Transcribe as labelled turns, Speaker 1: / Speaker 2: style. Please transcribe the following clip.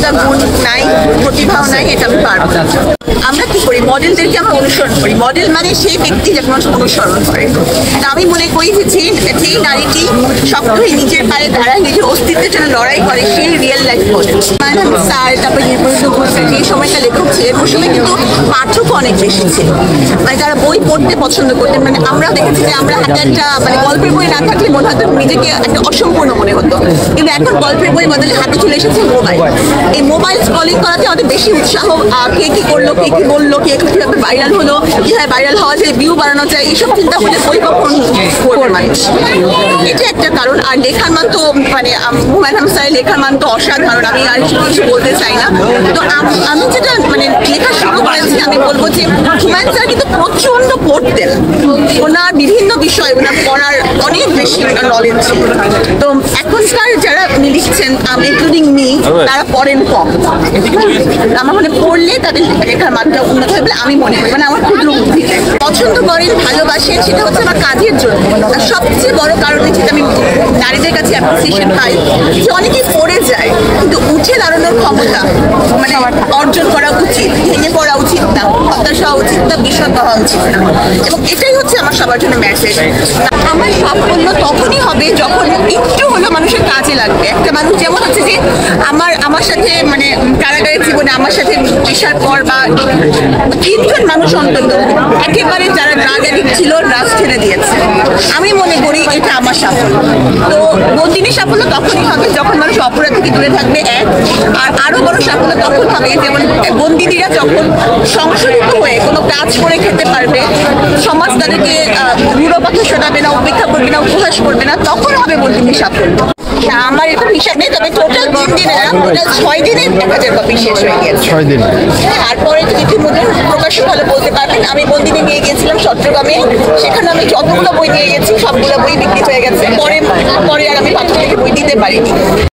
Speaker 1: যোগ্যতা গুণ নাই, প্রতিভাও নাই, এটা আমি পারবো না। আমরা কি করি, মডেলদেরকে আমরা অনুসরণ করি। মডেল মানে সেই ব্যক্তি যাকে মানুষ অনুসরণ করে। তা আমি মনে করি যে যেই নারীটি শক্ত হয়ে নিজের পায়ে দাঁড়ায়, নিজের অস্তিত্বের জন্য লড়াই করে, সেই রিয়েল লাইফ মডেল। স্যার, তারপরে নির্বাচিত ঘোষ, যে সময়টা লেখক ছিলেন ওই সময় কিন্তু পাঠক অনেক বেশি ছিল, মানে তারা বই পড়তে পছন্দ করতেন। মানে আমরা দেখেছি যে আমরা হাতে একটা মানে গল্পের বই না থাকলে মনে হতো নিজেকে একটা অসম্পূর্ণ মনে হতো, কিন্তু এখন গল্পের বই বদলে হাতে চলে এসেছে মোবাইল। এই মোবাইল স্ক্রলিং করাতে আমাদের বেশি উৎসাহ, কে কি করলো, কে কি বললো, কে কিভাবে ভাইরাল হলো, কিভাবে ভাইরাল হওয়া যায়, ভিউ বাড়ানো যায়, এইসব চিন্তা করে বই কখন পড়বে মানুষ। এটা একটা কারণ। আর লেখার মান তো মানে হুমায়ুন আহমেদ স্যারের লেখার মান তো অসাধারণ, আমি আর কিছু বলতে চাই না। তো আমি যেটা মানে লেখা শুরু করেছি, আমি বলবো যে হুমায়ুন স্যার কিন্তু প্রচন্ড পড়তেন, ওনার বিভিন্ন বিষয় ওনার পড়ার অনেক বেশি নলেজ ছিল। তো এখনকার যারা লিখছেন ইনক্লুডিং মি, তারা পড়েন কম। আমার মনে পড়লে তাদের লেখার মানটা উন্নত হয় বলে আমি মনে করি, মানে আমার ক্ষুদ্র বুদ্ধি। পছন্দ করেন, ভালোবাসেন, সেটা হচ্ছে আমার কাজের জন্য। আর সবচেয়ে বড় কারণ হচ্ছে আমি নারীদের কাছে অ্যাপ্রিসিয়েশন পাই যে অনেকেই পড়ে যায়, কিন্তু উঠে দাঁড়ানোর ক্ষমতা মানে অর্জন করা উচিত। ভেঙে পড়া উচিত না, হতাশ হওয়া উচিত না, বিষণ্ণ হওয়া উচিত না। এবং এটাই হচ্ছে আমার সবার জন্য মেসেজ। আমার সাফল্য তখনই হবে যখন একটু হলো মানুষের কাজে লাগবে। একটা মানুষ যেমন হচ্ছে যে আমার সাথে মানে কারাগারের জীবনে আমার সাথে পেশার পর বা 3 জন মানুষ অন্তত একেবারে যারা ড্রাগ অ্যাডিক্ট ছিল ড্রাগস ছেড়ে দিয়েছে, আমি মনে করি এটা আমার সাফল্য। তো বন্দিনীর সাফল্য তখনই হবে যখন মানুষ অপরাধ থেকে দূরে থাকবে, এক। আর আরো বড় সাফল্য তখন হবে যেমন বন্দিনীরা যখন সংশোধিত হয়ে কোনো কাজ করে খেতে পারবে, সমাজ তাদেরকে বুড়ো কথা শোনাবে না, উপেক্ষা করবে না, উপহাস করবে না, তখন হবে বন্দিনীর সাফল্য। আমার এরকম হিসাব নেই, তবে টোটাল 3 দিনে না, টোটাল 6 দিনে 1000 কপি শেষ হয়ে গেছে। 6 দিনে। তারপরে ইতিমধ্যে প্রকাশ্য ভালো বলতে পারবেন, আমি বন্দিনী নিয়ে গেছিলাম চট্টগ্রামে, সেখানে আমি যতগুলো বই নিয়ে গেছি সবগুলো বই বিক্রি হয়ে গেছে। পরে আর আমি পাঠকদেরকে বই দিতে পারিনি।